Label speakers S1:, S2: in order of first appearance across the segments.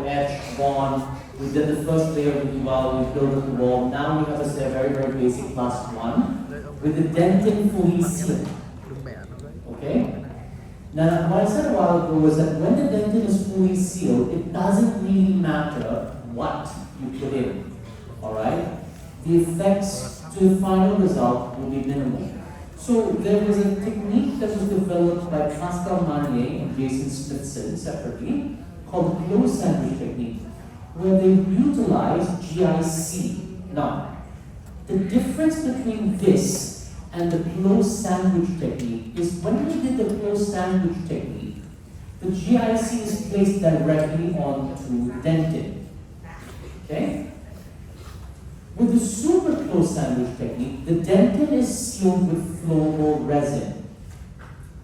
S1: etched, bond. We did the first layer of the wall, we built the wall. Now we have a very, very basic class 1 with the dentin fully sealed. Okay? Now, what I said a while ago was that when the dentin is fully sealed, it doesn't really matter what you put in. Alright? The effects to the final result will be minimal. So there was a technique that was developed by Pascal Manier and Jason Smithson separately called the closed sandwich technique, where they utilize GIC. Now, the difference between this and the closed sandwich technique is when we did the closed sandwich technique, the GIC is placed directly onto the dentin. Okay? With the super closed sandwich technique, the dentin is sealed with flowable resin.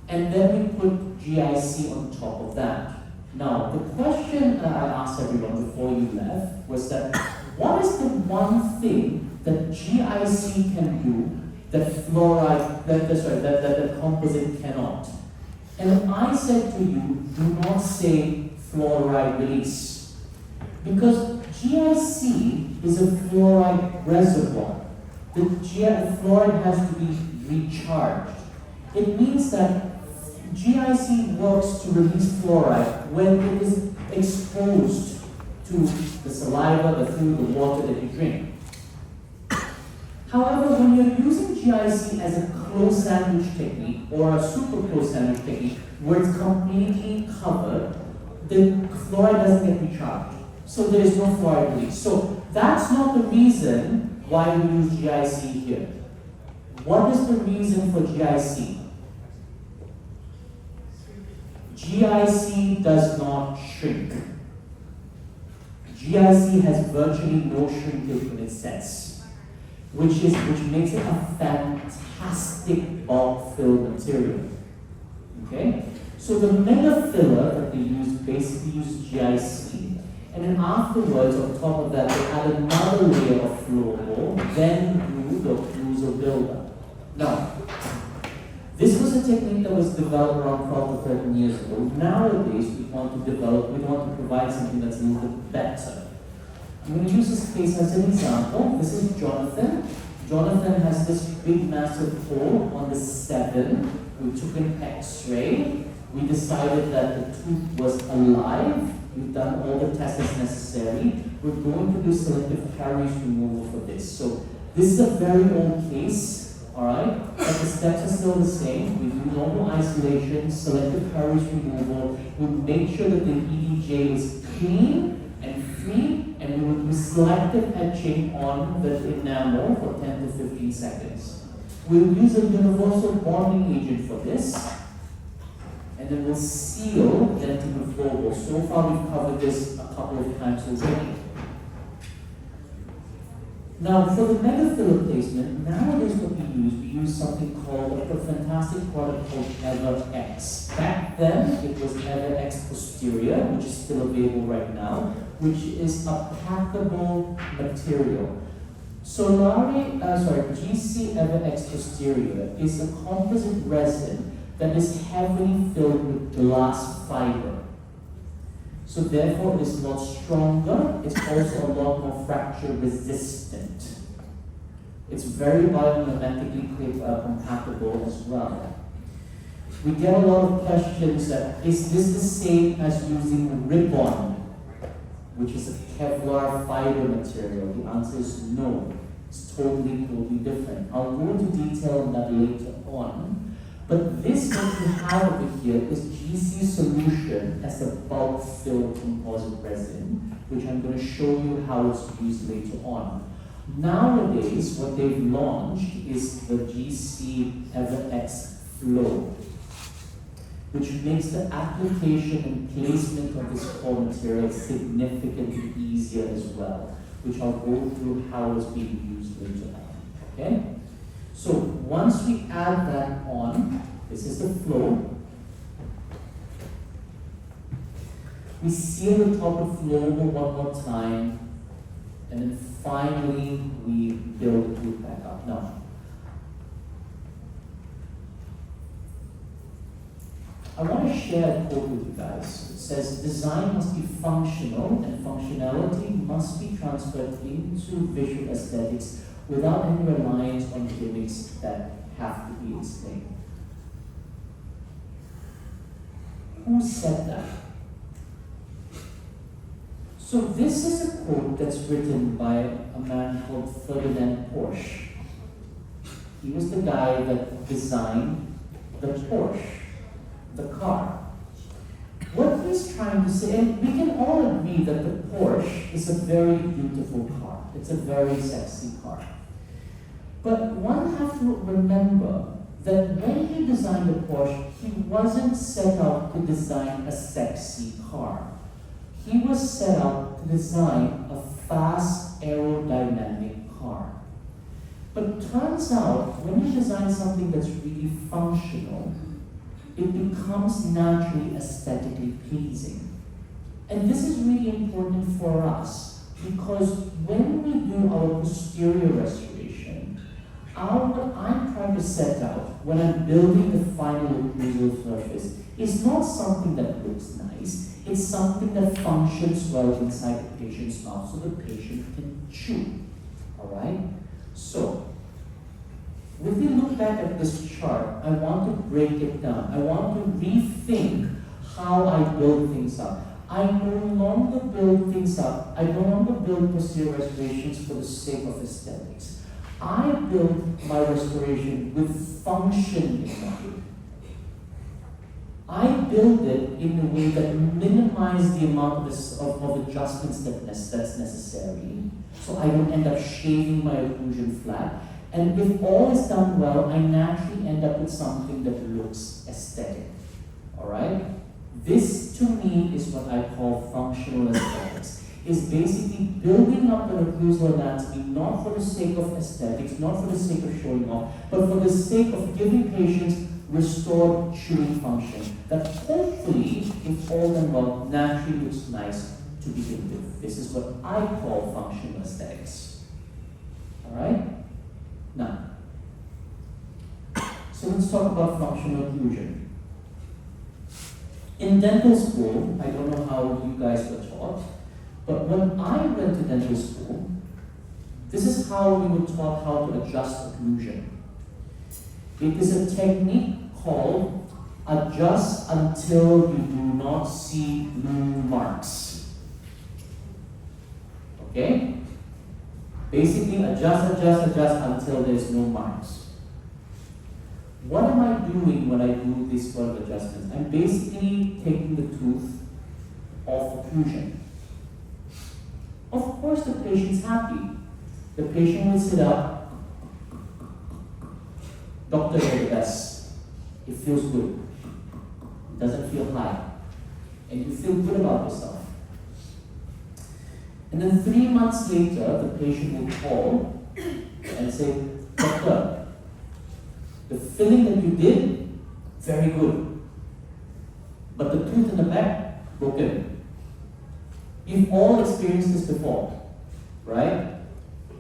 S1: And then we put GIC on top of that. Now, the question that I asked everyone before you left was that, what is the one thing that GIC can do that fluoride, that composite cannot? And I said to you, do not say fluoride release. Because GIC is a fluoride reservoir. The fluoride has to be recharged. It means that GIC works to release fluoride when it is exposed to the saliva, the food, the water that you drink. However, when you're using GIC as a closed sandwich technique or a super closed sandwich technique where it's completely covered, the fluoride doesn't get recharged. So there is no fluoride release. So that's not the reason why we use GIC here. What is the reason for GIC? GIC does not shrink. GIC has virtually no shrinkage when it sets, which makes it a fantastic bulk fill material. Okay? So the mega filler that they use basically uses GIC, and then afterwards, on top of that, they add another layer of flowable, then glue or occlusal buildup. Now, this was a technique that was developed around 12 to 13 years ago. Nowadays, we want to provide something that's a little bit better. I'm going to use this case as an example. This is Jonathan. Jonathan has this big massive hole on the 7. We took an X-ray. We decided that the tooth was alive. We've done all the tests as necessary. We're going to do selective caries removal for this. So this is a very old case. Alright, but the steps are still the same. We do normal isolation, selective caries removal. We make sure that the EDJ is clean and free, and we will do selective etching on the enamel for 10 to 15 seconds. We'll use a universal bonding agent for this, and then we'll seal dentin with flowable. So far we've covered this a couple of times already. Now, for the mega filler placement, nowadays what we use something called a fantastic product called EverX. Back then, it was EverX Posterior, which is still available right now, which is a packable material. GC EverX Posterior is a composite resin that is heavily filled with glass fiber. So therefore, it is a lot stronger. It's also a lot more fracture resistant. It's very biomimetically compatible as well. We get a lot of questions that, is this the same as using ribbon, which is a Kevlar fiber material? The answer is no. It's totally different. I'll go into detail on that later on. But this what we have over here is GC solution as a bulk fill composite resin, which I'm going to show you how it's used later on. Nowadays, what they've launched is the GC EverX Flow, which makes the application and placement of this core material significantly easier as well, which I'll go through how it's being used later on. Okay? So once we add that on, this is the flow. We seal the top of flowable one more time, and then finally we build the tooth back up. Now, I want to share a quote with you guys. It says, design must be functional and functionality must be transferred into visual aesthetics without any reliance on gimmicks that have to be explained. Who said that? So this is a quote that's written by a man called Ferdinand Porsche. He was the guy that designed the Porsche, the car. What he's trying to say, and we can all agree that the Porsche is a very beautiful car. It's a very sexy car. But one has to remember that when he designed the Porsche, he wasn't set out to design a sexy car. He was set out to design a fast aerodynamic car. But it turns out, when you design something that's really functional, it becomes naturally aesthetically pleasing. And this is really important for us, because when we do our posterior restoration, what I'm trying to set out when I'm building the final occlusal surface is not something that looks nice, it's something that functions well inside the patient's mouth so the patient can chew. Alright? So, if we look back at this chart, I want to break it down. I want to rethink how I build things up. I no longer build things up. I no longer build posterior restorations for the sake of aesthetics. I build my restoration with function in mind. I build it in a way that minimizes the amount of adjustments that's necessary, so I don't end up shaving my occlusion flat. And if all is done well, I naturally end up with something that looks aesthetic. Alright? This, to me, is what I call functional aesthetics. Is basically building up an occlusal anatomy not for the sake of aesthetics, not for the sake of showing off, but for the sake of giving patients restored chewing function that hopefully, if all done well, naturally looks nice to begin with. This is what I call functional aesthetics. Alright? Now, so let's talk about functional occlusion. In dental school, I don't know how you guys were taught, but when I went to dental school, this is how we were taught how to adjust occlusion. It is a technique called adjust until you do not see blue marks. Okay? Basically, adjust until there's no marks. What am I doing when I do this sort of adjustments? I'm basically taking the tooth off occlusion. Of course, the patient's happy. The patient will sit up. Doctor, you're the best. It feels good. It doesn't feel high. And you feel good about yourself. And then 3 months later, the patient will call and say, Doctor, the filling that you did, very good. But the tooth in the back, broken. You've all experienced this before, right?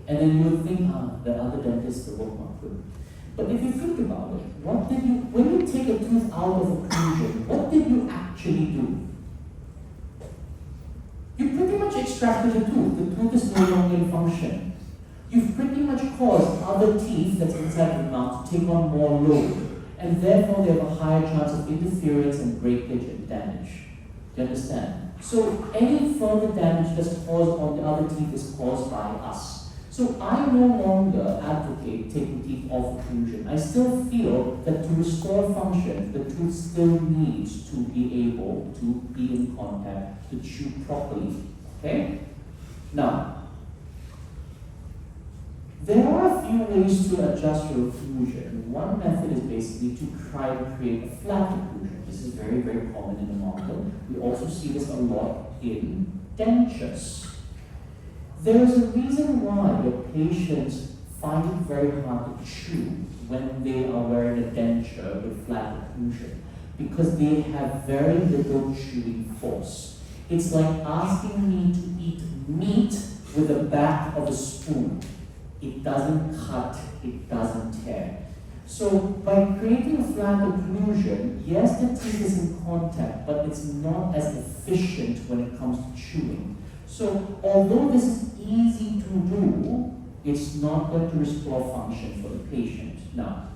S1: And then you would think, the other dentist, the work not good. But if you think about it, when you take a tooth out of occlusion, what did you actually do? You pretty much extracted the tooth. The tooth is no longer in function. You've pretty much caused other teeth that's inside the mouth to take on more load, and therefore they have a higher chance of interference and breakage and damage. Do you understand? So any further damage that's caused on the other teeth is caused by us. So I no longer advocate taking teeth off occlusion. I still feel that to restore function, the tooth still needs to be able to be in contact, to chew properly. Okay? Now, there are a few ways to adjust your occlusion. One method is basically to try to create a flat occlusion. This is very, very common in the market. We also see this a lot in dentures. There is a reason why your patients find it very hard to chew when they are wearing a denture with flat occlusion, because they have very little chewing force. It's like asking me to eat meat with the back of a spoon. It doesn't cut, it doesn't tear. So by creating a flat occlusion, yes, the teeth is in contact, but it's not as efficient when it comes to chewing. So although this is easy to do, it's not going to restore function for the patient. Now,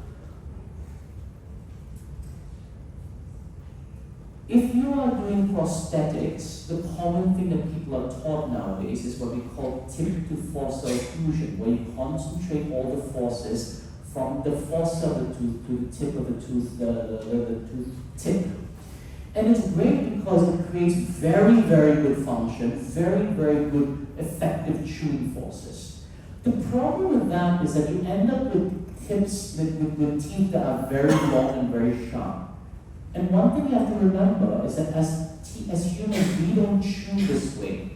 S1: if you are doing prosthetics, the common thing that people are taught nowadays is what we call tip to fossa occlusion, where you concentrate all the forces from the fossa of the tooth to the tip of the tooth, the tooth tip. And it's great because it creates very, very good function, very, very good effective chewing forces. The problem with that is that you end up with tips, with teeth that are very long and very sharp. And one thing you have to remember is that as humans, we don't chew this way.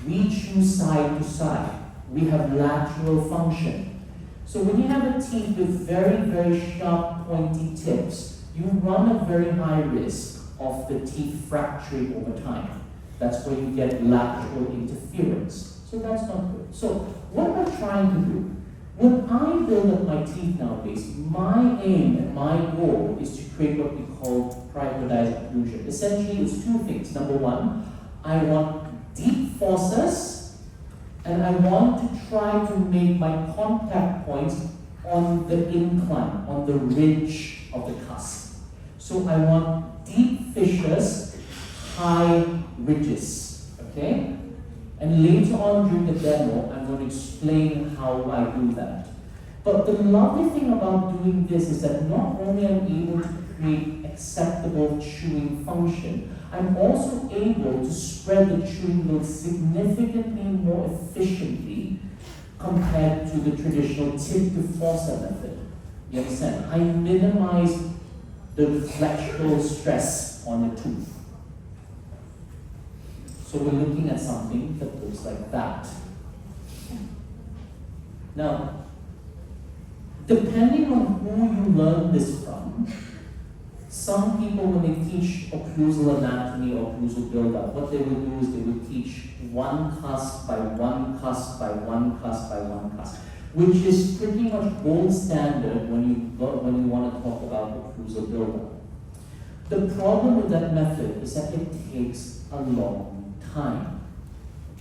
S1: We chew side to side. We have lateral function. So when you have a teeth with very, very sharp, pointy tips, you run a very high risk of the teeth fracturing over time. That's where you get lateral interference. So that's not good. So what am I trying to do? When I build up my teeth nowadays, my aim and my goal is to create what we call privatized occlusion. Essentially, it's two things. Number one, I want deep fossas, and I want to try to make my contact points on the incline, on the ridge of the cusp. So I want deep fissures, high ridges, okay? And later on during the demo, I'm going to explain how I do that. But the lovely thing about doing this is that not only am I able to create acceptable chewing function, I'm also able to spread the chewing wheel significantly more efficiently compared to the traditional tip to fossa method. You understand? I minimize the flexural stress on the tooth. So we're looking at something that looks like that. Now, depending on who you learn this from, some people when they teach occlusal anatomy or occlusal buildup, what they will do is they will teach one cusp by one cusp by one cusp by one cusp, which is pretty much gold standard when you want to talk about occlusal buildup. The problem with that method is that it takes a long time.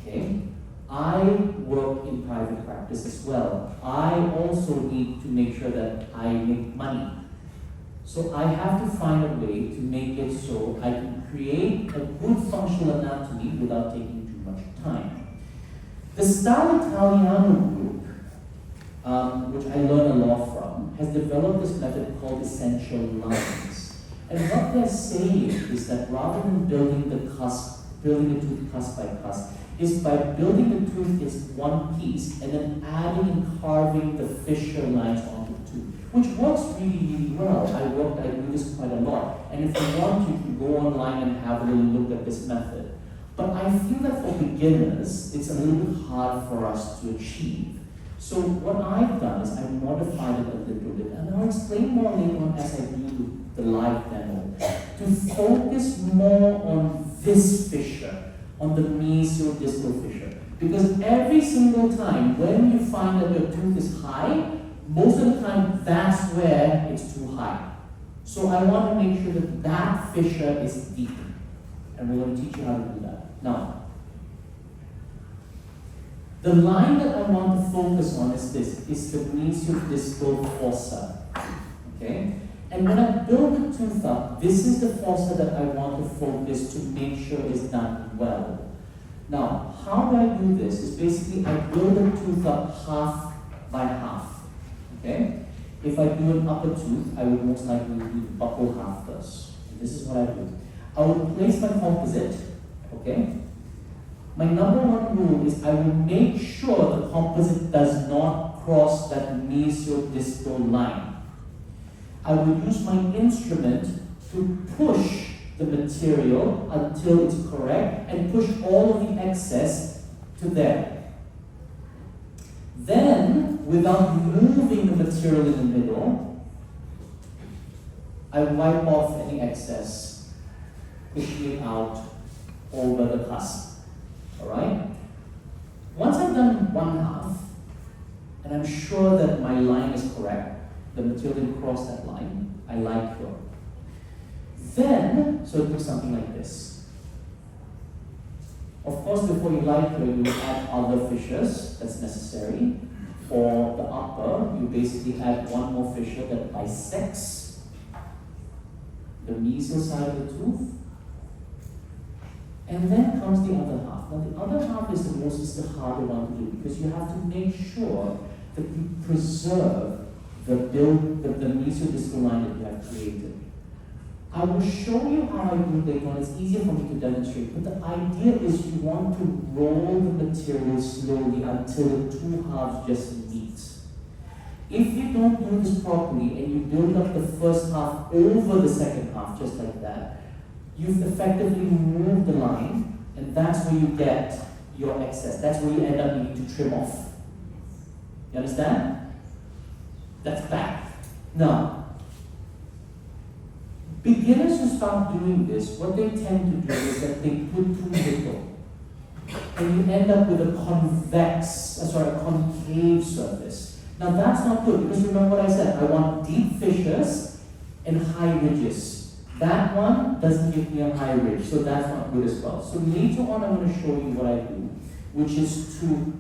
S1: Okay? I work in private practice as well. I also need to make sure that I make money. So I have to find a way to make it so I can create a good functional anatomy without taking too much time. The Style Italiano group, which I learned a lot from, has developed this method called essential lines. And what they're saying is that rather than building the tooth cusp by cusp, is by building the tooth as one piece and then adding and carving the fissure lines onto the tooth, which works really, really well. I do this quite a lot. And if you want, you can go online and have a little look at this method. But I feel that for beginners, it's a little bit hard for us to achieve. So what I've done is I've modified it a little bit, and I'll explain more later on as I do the live demo, to focus more on this fissure, on the mesial-distal fissure. Because every single time when you find that your tooth is high, most of the time that's where it's too high. So I want to make sure that that fissure is deep. And we're going to teach you how to do that. Now, the line that I want to focus on is this, is the mesial-distal fossa. Okay? And when I build the tooth up, this is the fossa that I want to focus to make sure it's done well. Now, how do I do this? Is basically I build the tooth up half by half. Okay? If I do an upper tooth, I would most likely do the buccal half first. This is what I do. I would place my composite. Okay? My number one rule is I will make sure the composite does not cross that mesial-distal line. I will use my instrument to push the material until it's correct and push all of the excess to there. Then, without moving the material in the middle, I wipe off any excess, pushing it out over the cusp. Alright? Once I've done one half, and I'm sure that my line is correct, the material didn't cross that line, I light cure. Then, so it looks something like this. Of course, before you light cure, you add other fissures that's necessary. For the upper, you basically add one more fissure that bisects the mesial side of the tooth. And then comes the other half. Now the other half is the harder one to do, because you have to make sure that you preserve the mesodistal line that you have created. I will show you how I do later on. It's easier for me to demonstrate, but the idea is you want to roll the material slowly until the two halves just meet. If you don't do this properly and you build up the first half over the second half, just like that, you've effectively moved the line, and that's where you get your excess. That's where you end up needing to trim off. You understand? That's bad. Now, beginners who start doing this, what they tend to do is that they put too little. And you end up with a concave surface. Now that's not good, because remember what I said, I want deep fissures and high ridges. That one doesn't give me a high ridge, so that's not good as well. So later on I'm going to show you what I do, which is to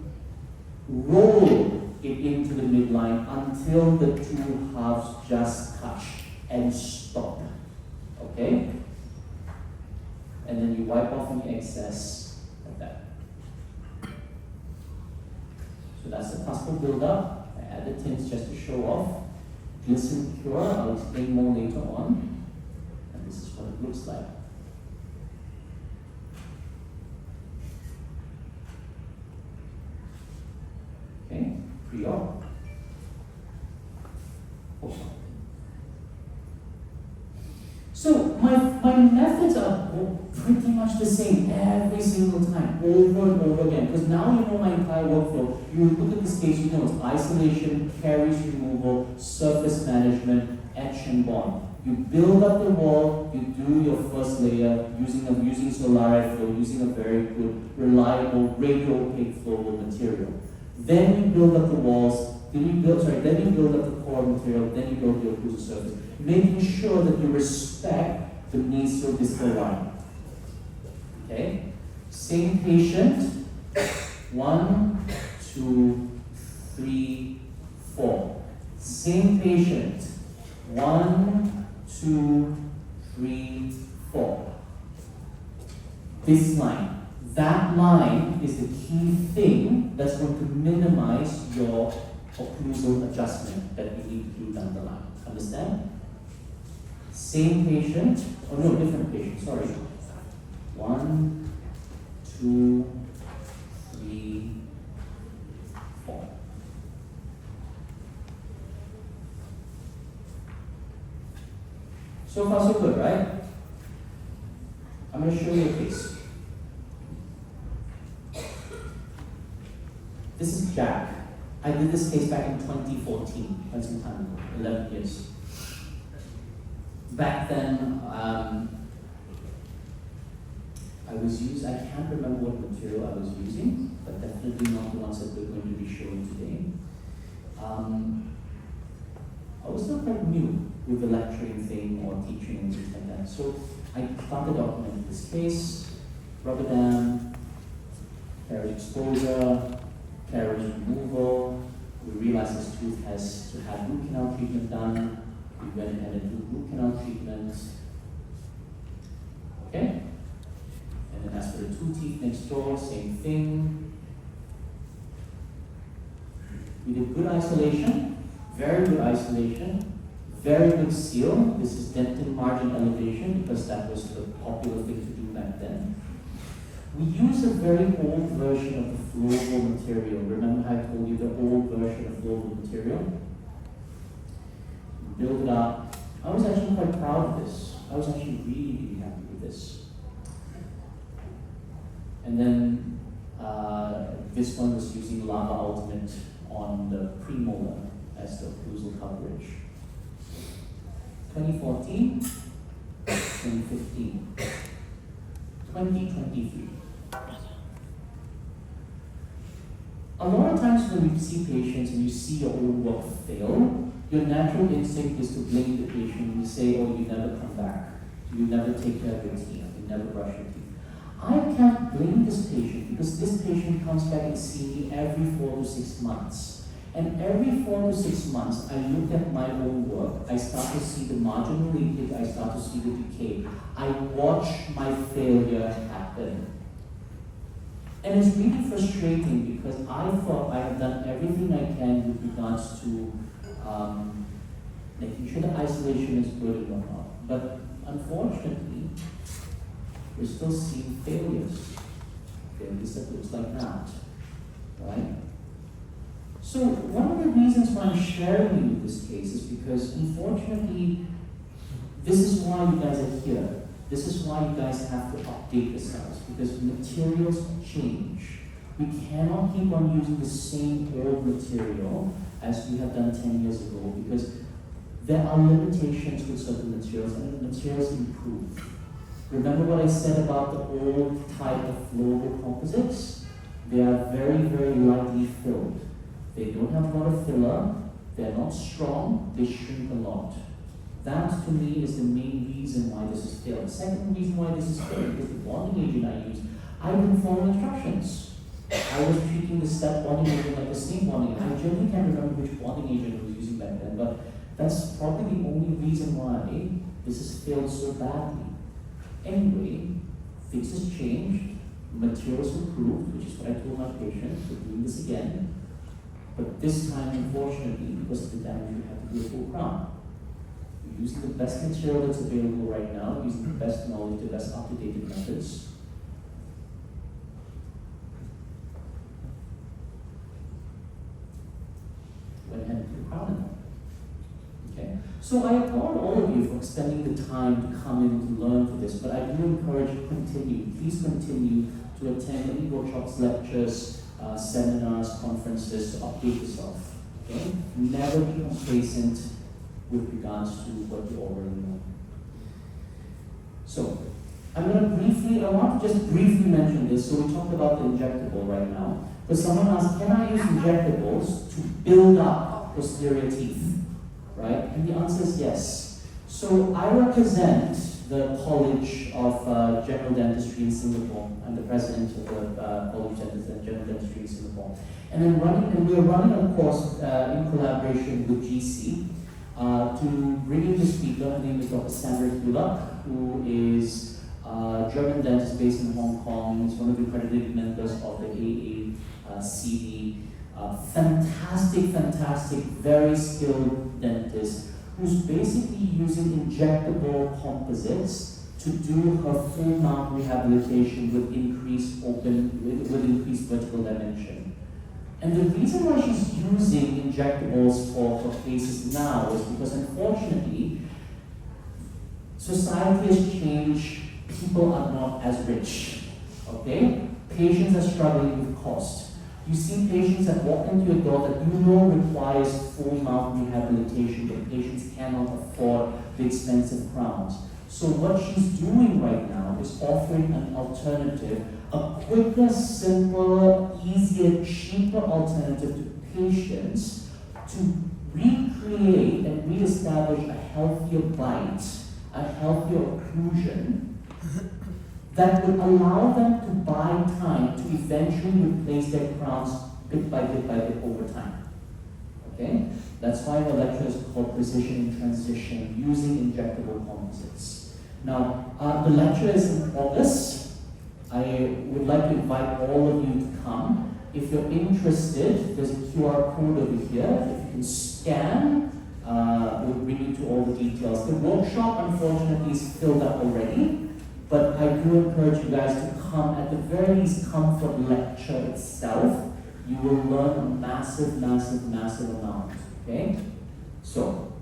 S1: roll it into the midline until the two halves just touch and stop. Okay? And then you wipe off any excess like that. So that's the particle buildup. I add the tints just to show off. Glisten cure, I'll explain more later on. And this is what it looks like. Okay, pre-op. So my methods are pretty much the same every single time, over and over again. Because now you know my entire workflow. You look at this case, you know it's isolation, caries removal, surface management, etch and bond. You build up the wall, you do your first layer using Solari flow, using a very good, reliable, radio opaque flowable material. Then you build up the walls, then you build up the core material, then you build your occlusal surface, making sure that you respect the mesodistal line. Okay? Same patient, 1, 2, 3, 4. Same patient, 1, 2, 3, 4. This line. That line is the key thing that's going to minimize your occlusal adjustment that we need to do down the line. Understand? Same patient, oh no, different patient, sorry. 1, 2, 3, 4. So far so good, right? I'm going to show you a case. This is Jack. I did this case back in 2014, quite some time ago, 11 years. Back then, I can't remember what material I was using, but definitely not the ones that we're going to be showing today. I was still quite new with the lecturing thing or teaching and things like that. So I found the document in this case, rubber dam, carriage exposure, carriage removal. We realized this tooth has to have root canal treatment done. We went ahead and did root canal treatment. Okay? And then as for the two teeth next door, same thing. We did good isolation, very good isolation, very good seal. This is dentin margin elevation because that was the popular thing to do back then. We use a very old version of the flowable material. Remember how I told you the old version of flowable material? Build it up. I was actually quite proud of this. I was actually really, really happy with this. And then this one was using Lava Ultimate on the premolar as the occlusal coverage. 2014, 2015, 2023. A lot of times when you see patients and you see your old work fail, your natural instinct is to blame the patient. You say, oh, you never come back. You never take care of your teeth. You never brush your teeth. I can't blame this patient because this patient comes back and sees me every 4 to 6 months. And every 4 to 6 months, I look at my own work. I start to see the marginal leakage. I start to see the decay. I watch my failure happen. And it's really frustrating because I thought I have done everything I can with regards to making sure the isolation is good and whatnot. But unfortunately, we're still seeing failures. Failures that looks like that, right? So one of the reasons why I'm sharing with you this case is because unfortunately, this is why you guys are here. This is why you guys have to update yourselves, because materials change. We cannot keep on using the same old material as we have done 10 years ago, because there are limitations with certain materials, and the materials improve. Remember what I said about the old type of flowable composites? They are very, very lightly filled. They don't have a lot of filler, they're not strong, they shrink a lot. That, to me, is the main reason why this is failed. The second reason why this is failed is the bonding agent I used. I didn't follow instructions. I was treating the step bonding agent like the same bonding agent. I generally can't remember which bonding agent I was using back then, but that's probably the only reason why this has failed so badly. Anyway, things has changed, materials improved, which is what I told my patient, we're doing this again. But this time, unfortunately, because of the damage, we have to do a full crown. We're using the best material that's available right now, using the best knowledge, the best up-to-date methods. Went ahead and put a crown in them. Okay? So I applaud all of you for spending the time to come in to learn for this, but I do encourage you to continue. Please continue to attend any workshops, lectures, seminars, conferences to update yourself. Okay? Never be complacent with regards to what you already know. So, I want to just briefly mention this. So we talked about the injectable right now. But someone asked, can I use injectables to build up posterior teeth? Right? And the answer is yes. So I represent the College of General Dentistry in Singapore. I'm the president of the College of General Dentistry in Singapore. And we're running a course in collaboration with GC to bring in the speaker. Her name is Dr. Sandra Hulak, who is a German dentist based in Hong Kong. He's one of the accredited members of the AACD. Fantastic, very skilled dentist who's basically using injectable composites to do her full mouth rehabilitation with increased vertical dimension. And the reason why she's using injectables for cases now is because unfortunately, society has changed, people are not as rich, okay? Patients are struggling with cost. You see patients that walk into your door that you know requires full mouth rehabilitation, but patients cannot afford the expensive crowns. So what she's doing right now is offering an alternative, a quicker, simpler, easier, cheaper alternative to patients to recreate and reestablish a healthier bite, a healthier occlusion that would allow them to buy time to eventually replace their crowns bit by bit over time. Okay? That's why the lecture is called Precision in Transition, using injectable composites. Now, the lecture is in August. I would like to invite all of you to come. If you're interested, there's a QR code over here. If you can scan, we'll bring you to all the details. The workshop, unfortunately, is filled up already. But I do encourage you guys to come, at the very least, come for the lecture itself. You will learn a massive amount, okay? So,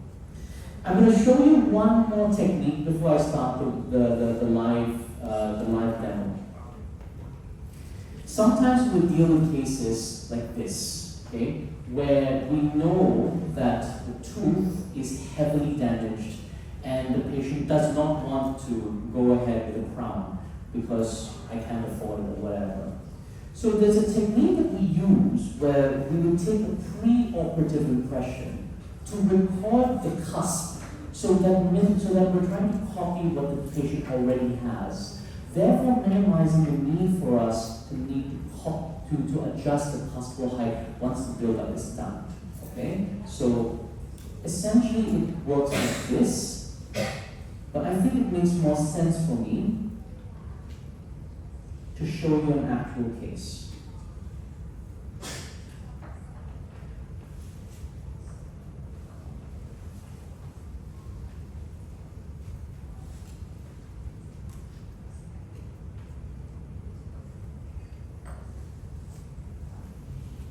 S1: I'm going to show you one more technique before I start the live demo. Sometimes we deal with cases like this, okay, where we know that the tooth is heavily damaged and the patient does not want to go ahead with a crown because I can't afford it or whatever. So there's a technique that we use where we will take a pre-operative impression to record the cusp, so that we're trying to copy what the patient already has, therefore minimizing the need for us to adjust the cuspal height once the build-up is done. Okay? So essentially it works like this, but I think it makes more sense for me to show you an actual case.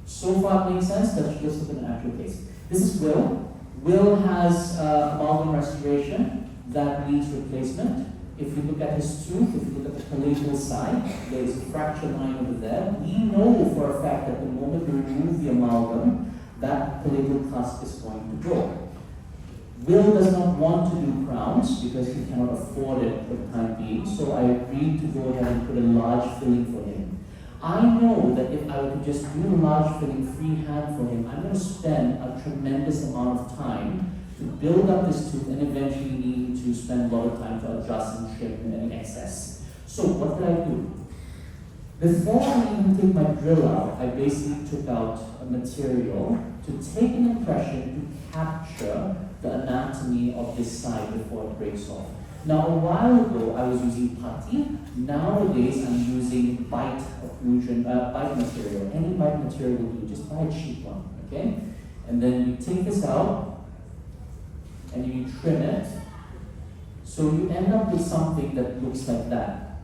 S1: So far it makes sense. Let's just look at an actual case. This is Will. Will has amalgam restoration that needs replacement. If you look at his tooth, if you look at the palatal side, there is a fracture line over there. We know for a fact that the moment we remove the amalgam, that palatal cusp is going to grow. Will does not want to do crowns because he cannot afford it for the time being, so I agreed to go ahead and put a large filling for him. I know that if I were to just do a large filling freehand for him, I'm going to spend a tremendous amount of time to build up this tooth and eventually need to spend a lot of time to adjust and trim any excess. So what did I do? Before I even take my drill out, I basically took out a material to take an impression to capture the anatomy of this side before it breaks off. Now, a while ago, I was using putty. Nowadays, I'm using bite material. Any bite material will do. Just buy a cheap one, okay? And then you take this out, and you trim it. So you end up with something that looks like that.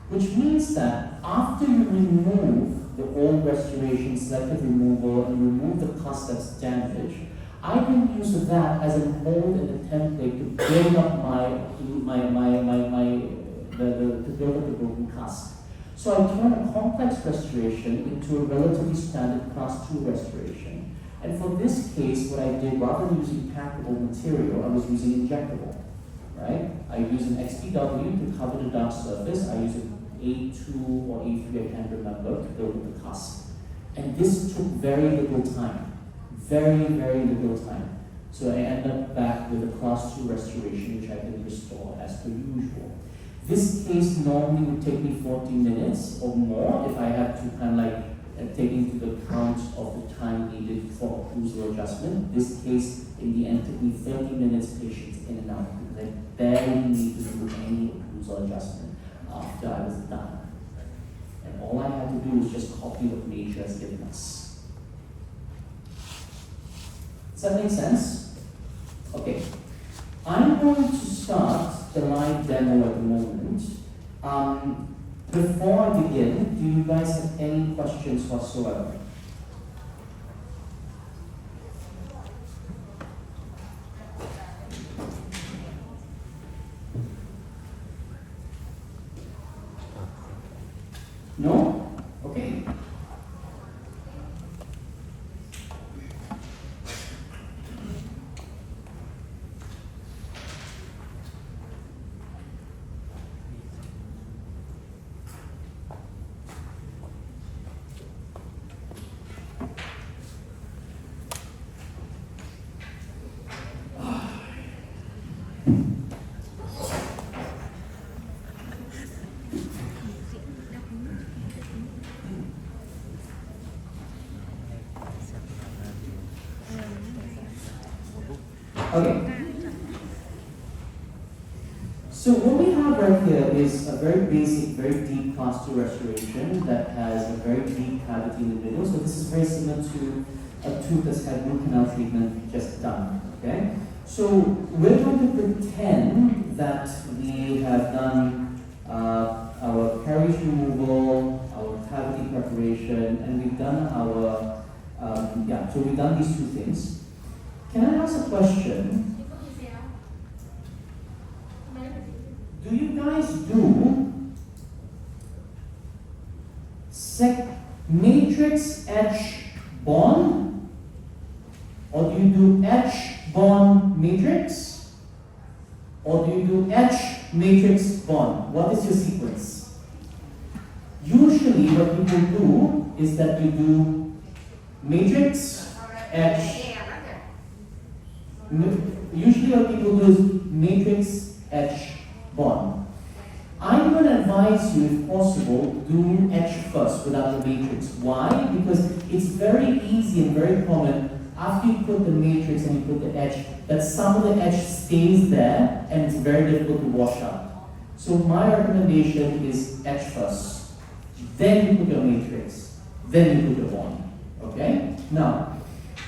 S1: Which means that after you remove the old restoration, selective removal, and remove the cusp that's damaged, I can use that as a mold and a template to build up to build up the broken cusp. So I turn a complex restoration into a relatively standard class 2 restoration. And for this case, what I did, rather than using packable material, I was using injectable. Right? I use an XPW to cover the dark surface. I use an A2 or A3, I can't remember, to build up the cusp. And this took very little time. Very, very little time. So I end up back with a class 2 restoration, which I can restore as per usual. This case normally would take me 40 minutes or more if I had to kind of like take into the count of the time needed for occlusal adjustment. This case, in the end, took me 30 minutes, patients in and out, because I barely need to do any occlusal adjustment after I was done. And all I had to do was just copy what nature has given us. Does that make sense? Okay. I'm going to start the live demo at the moment. Before I begin, do you guys have any questions whatsoever? No? Okay. Okay. So what we have right here is a very basic, very deep class 2 restoration that has a very deep cavity in the middle. So this is very similar to a tooth that's had root canal treatment just done. Okay. So we're going to pretend that we have done our caries removal, our cavity preparation, and we've done our so we've done these two things. Can I ask a question? Do you guys do matrix etch bond? Or do you do etch bond matrix? Or do you do etch matrix bond? What is your sequence? Usually what people do is that you do matrix etch Usually what people do is matrix, etch, bond. I'm going to advise you, if possible, do etch first without the matrix. Why? Because it's very easy and very common after you put the matrix and you put the etch, that some of the etch stays there and it's very difficult to wash out. So my recommendation is etch first. Then you put your matrix. Then you put your bond. Okay? Now,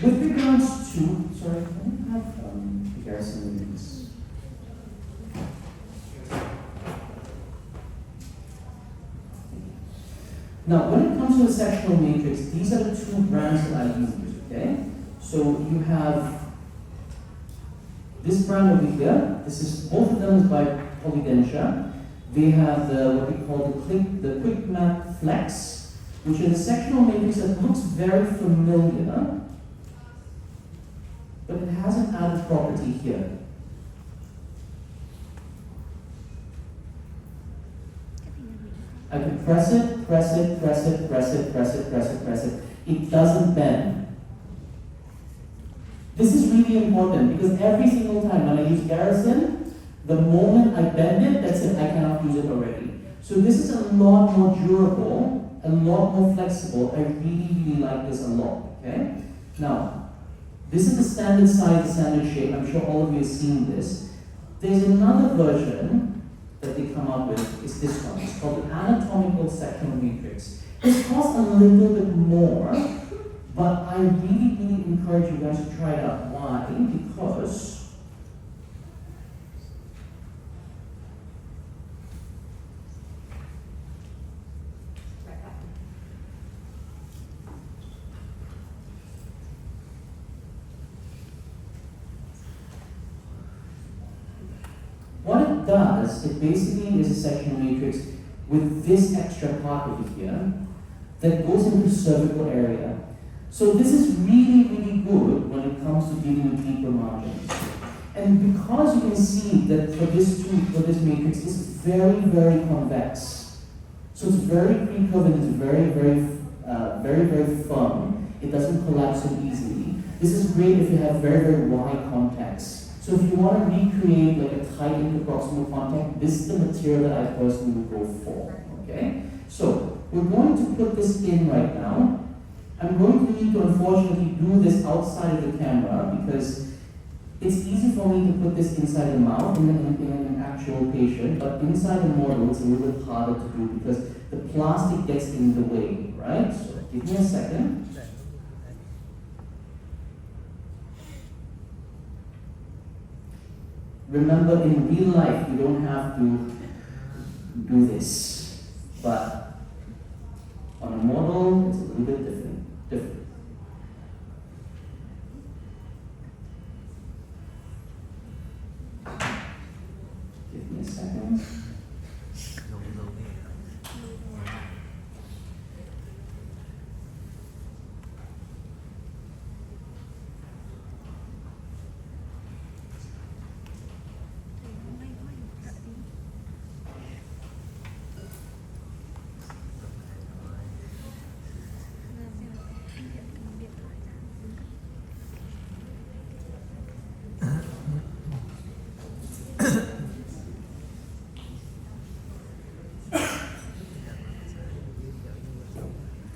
S1: with regards to, sorry, can I have comparison readings? Now, when it comes to the sectional matrix, these are the two brands that I use, okay? So you have this brand over here. This is, both of them is by Polydentia. They have the, what we call the Quick Map Flex, which is a sectional matrix that looks very familiar, but it has an added property here. I can press it, press it, press it, press it, press it, press it, press it. It doesn't bend. This is really important because every single time when I use Garrison, the moment I bend it, that's it, I cannot use it already. So this is a lot more durable, a lot more flexible. I really, really like this a lot, okay? Now, this is the standard size, the standard shape. I'm sure all of you have seen this. There's another version that they come up with, is this one. It's called the anatomical sectional matrix. It costs a little bit more, but I really, really encourage you guys to try it out. Why? Because what it does, it basically is a sectional matrix with this extra part over here that goes into the cervical area. So this is really, really good when it comes to dealing with deeper margins. And because you can see that for this tooth, for this matrix, it's very, very convex. So it's very pre-curved and it's very, very firm. It doesn't collapse so easily. This is great if you have very, very wide contacts. So if you want to recreate like a tight interproximal contact, this is the material that I personally would go for, okay? So we're going to put this in right now. I'm going to need to unfortunately do this outside of the camera because it's easy for me to put this inside the mouth in an actual patient, but inside the model it's a little bit harder to do because the plastic gets in the way, right? So give me a second. Remember, in real life, you don't have to do this, but on a model, it's a little bit different. Give me a second.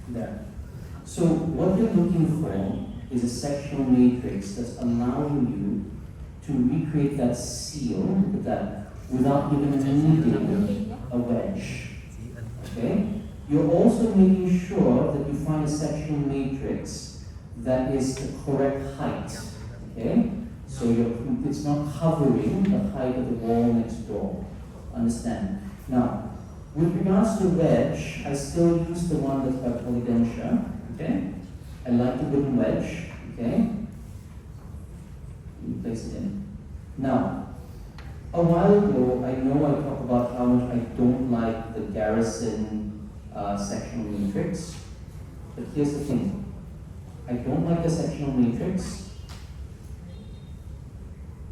S1: There. So what you're looking for is a sectional matrix that's allowing you to recreate that seal with that without even needing a wedge. Okay? You're also making sure that you find a sectional matrix that is the correct height. Okay? So it's not covering the height of the wall next door. Understand? Now, with regards to wedge, I still use the one that's by Polydentia, okay? I like the wooden wedge, okay? You place it in. Now, a while ago, I know I talked about how much I don't like the Garrison sectional matrix, but here's the thing. I don't like the sectional matrix.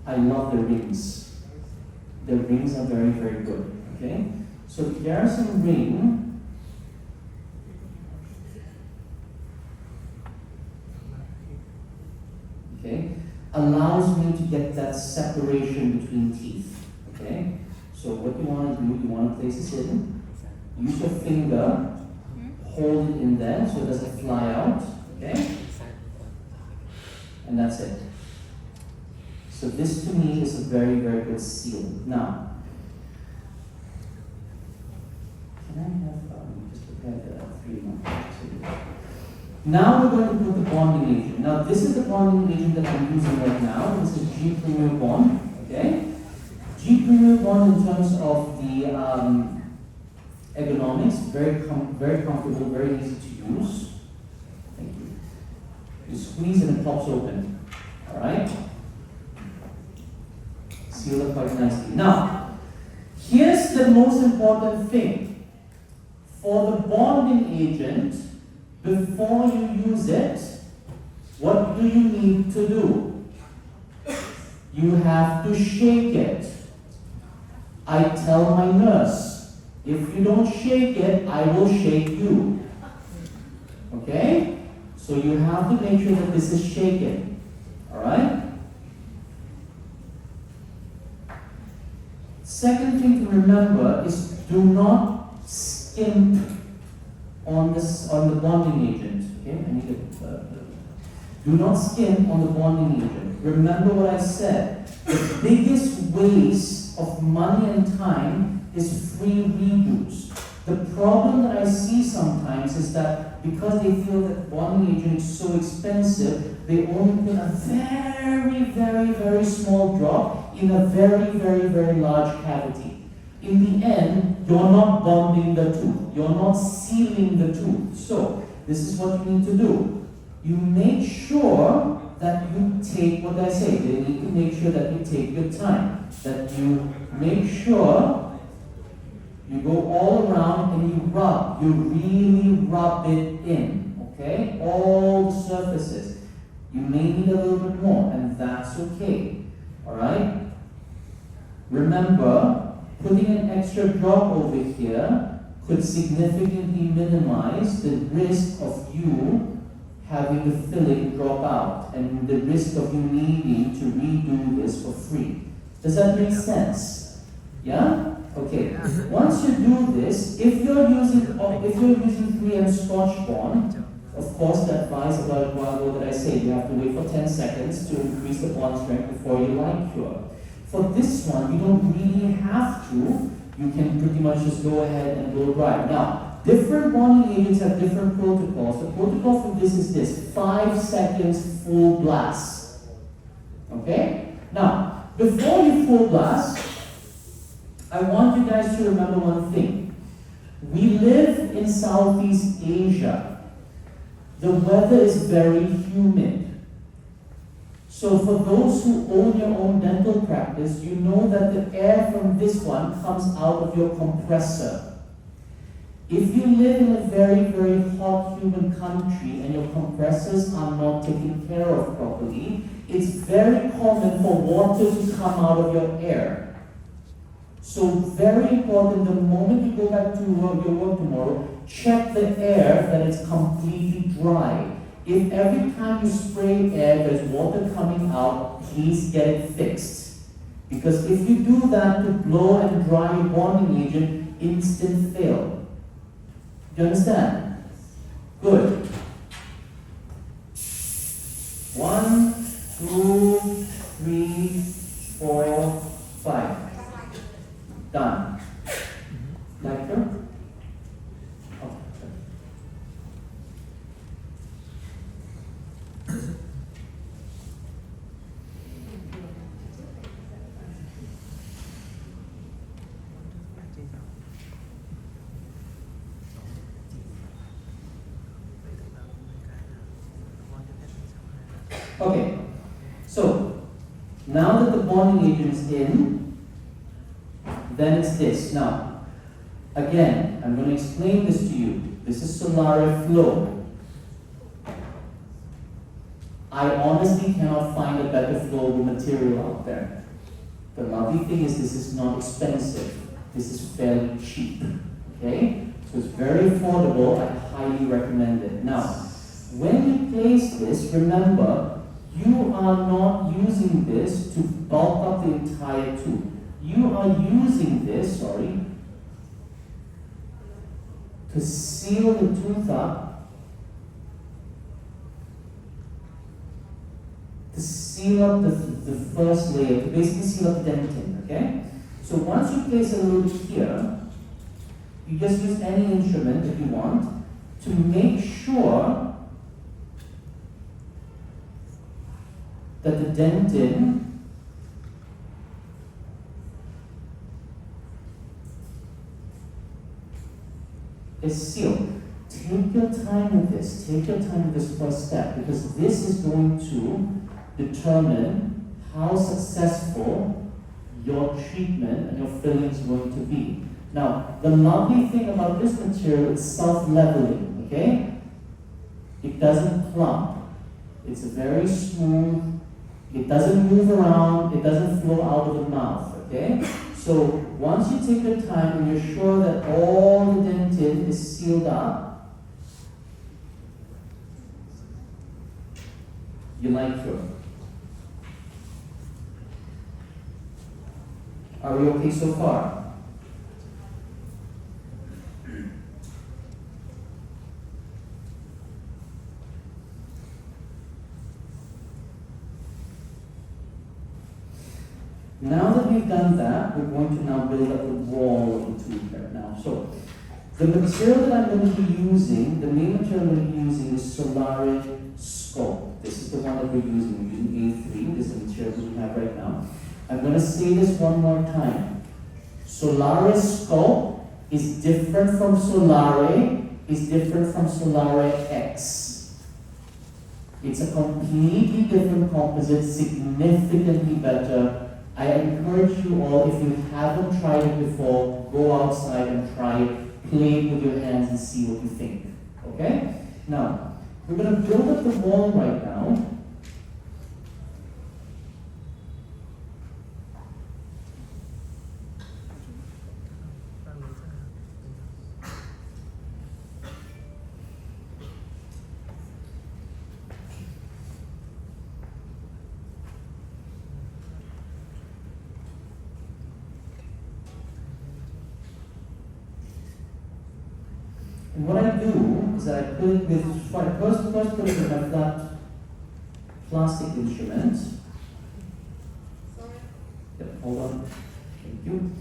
S1: I love the rings. The rings are very, very good, okay? So the Garrison ring okay, allows me to get that separation between teeth. Okay? So what you want to do, you want to place this in, use your finger, hold it in there so it doesn't fly out. Okay? And that's it. So this to me is a very, very good seal. Now, can I have, just prepare the 3 months. Now we're going to put the bonding agent. Now this is the bonding agent that I'm using right now. This is G Premier Bond. Okay? G Premier Bond in terms of the ergonomics, very comfortable, very easy to use. Thank you. You squeeze and it pops open. Alright? Seal it quite nicely. Now, here's the most important thing. For the bonding agent, before you use it, what do you need to do? You have to shake it. I tell my nurse, if you don't shake it, I will shake you. Okay? So you have to make sure that this is shaken. Alright? Second thing to remember is do not skimp on the bonding agent. Okay, I need to do not skimp on the bonding agent. Remember what I said. The biggest waste of money and time is free redos. The problem that I see sometimes is that because they feel that bonding agent is so expensive, they only put a very, very, very small drop in a very, very, very large cavity. In the end, you're not bonding the tooth. You're not sealing the tooth. So, this is what you need to do. You make sure that you take, what I say, you need to make sure that you take your time. That you make sure you go all around and you rub. You really rub it in. Okay? All the surfaces. You may need a little bit more, and that's okay. Alright? Remember, putting an extra drop over here could significantly minimize the risk of you having the filling drop out and the risk of you needing to redo this for free. Does that make sense? Yeah? Okay. Once you do this, if you're using 3M Scotch Bond, of course the advice about Guavo that I say, you have to wait for 10 seconds to increase the bond strength before you line cure. For this one, you don't really have to. You can pretty much just go ahead and blow dry. Now, different bonding agents have different protocols. The protocol for this is this: 5 seconds full blast. Okay? Now, before you full blast, I want you guys to remember one thing. We live in Southeast Asia. The weather is very humid. So for those who own your own dental practice, you know that the air from this one comes out of your compressor. If you live in a very, very hot, humid country and your compressors are not taken care of properly, it's very common for water to come out of your air. So very important, the moment you go back to your work tomorrow, check the air that it's completely dry. If every time you spray air, there's water coming out, please get it fixed. Because if you do that to blow and dry your bonding agent, instant fail. Do you understand? Good. 1, 2, 3, 4, 5. Done. Lighter? Okay, so now that the bonding agent is in, then it's this. Now, again, I'm going to explain this to you. This is Solare Flow. I honestly cannot find a better flowable material out there. The lovely thing is this is not expensive. This is fairly cheap. Okay? So it's very affordable. I highly recommend it. Now, when you place this, remember, you are not using this to bulk up the entire tooth. You are using this, to seal the tooth up, to seal up the first layer, to basically seal up the dentin, okay? So once you place a loop here, you just use any instrument if you want to make sure that the dentin is sealed. Take your time with this. Take your time with this first step, because this is going to determine how successful your treatment and your filling is going to be. Now, the lovely thing about this material is self-leveling, okay? It doesn't clump. It's very smooth. It doesn't move around. It doesn't flow out of the mouth, okay? So once you take your time and you're sure that all the dentin is sealed up, you like cure. Are we okay so far? Now that we've done that, we're going to now build up the wall of the tooth here now. So, the material that I'm going to be using, the main material I'm going to be using is Solare Scope. This is the one that we're using. We're using A3. This is the material that we have right now. I'm going to say this one more time. Solare Scope is different from Solare, is different from Solare X. It's a completely different composite, significantly better. I encourage you all, if you haven't tried it before, go outside and try it, play it with your hands and see what you think. Okay? Now, we're going to build up the wall right now. And what I do is that I put it with, first put it with my flat plastic instrument. Yep, hold on. Thank you.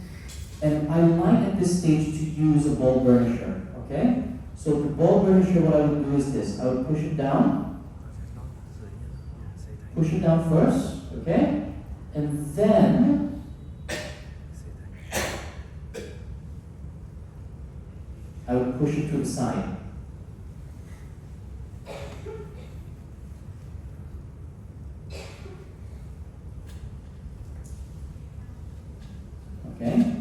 S1: And I like at this stage to use a ball burnisher, okay? So the ball burnisher, what I would do is this. I would push it down first, okay? And then I would push it to the side. Okay?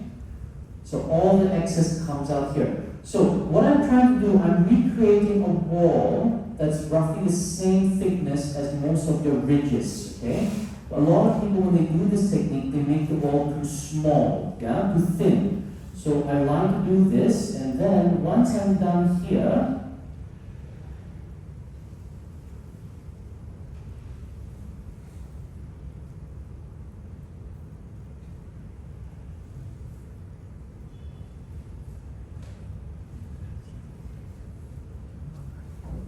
S1: So all the excess comes out here. So what I'm trying to do, I'm recreating a wall that's roughly the same thickness as most of your ridges, okay? A lot of people, when they do this technique, they make the wall too small, yeah, too thin. So I like to do this, and then once I'm done here,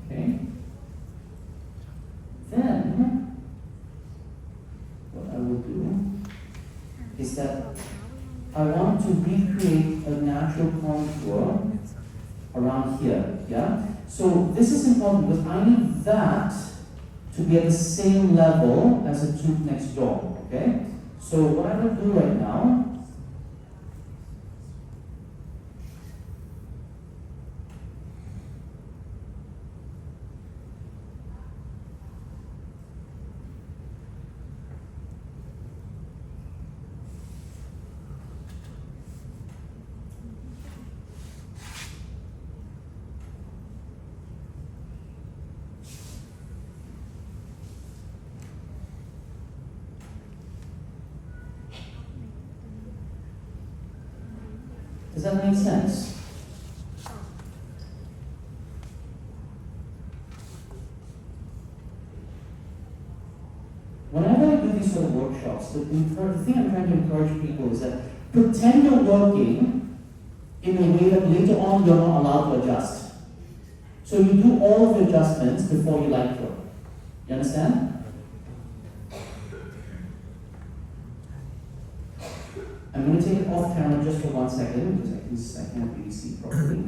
S1: okay, then what I will do is that I want to recreate a natural contour around here, yeah? So this is important because I need that to be at the same level as the tooth next door, okay? So what I'm going to do right now, does that make sense? these sort of workshops, the thing I'm trying to encourage people is that pretend you're working in a way that later on you're not allowed to adjust. So you do all of the adjustments before you light work. You understand? I'm going to take it off camera just for 1 second because I can't really see properly.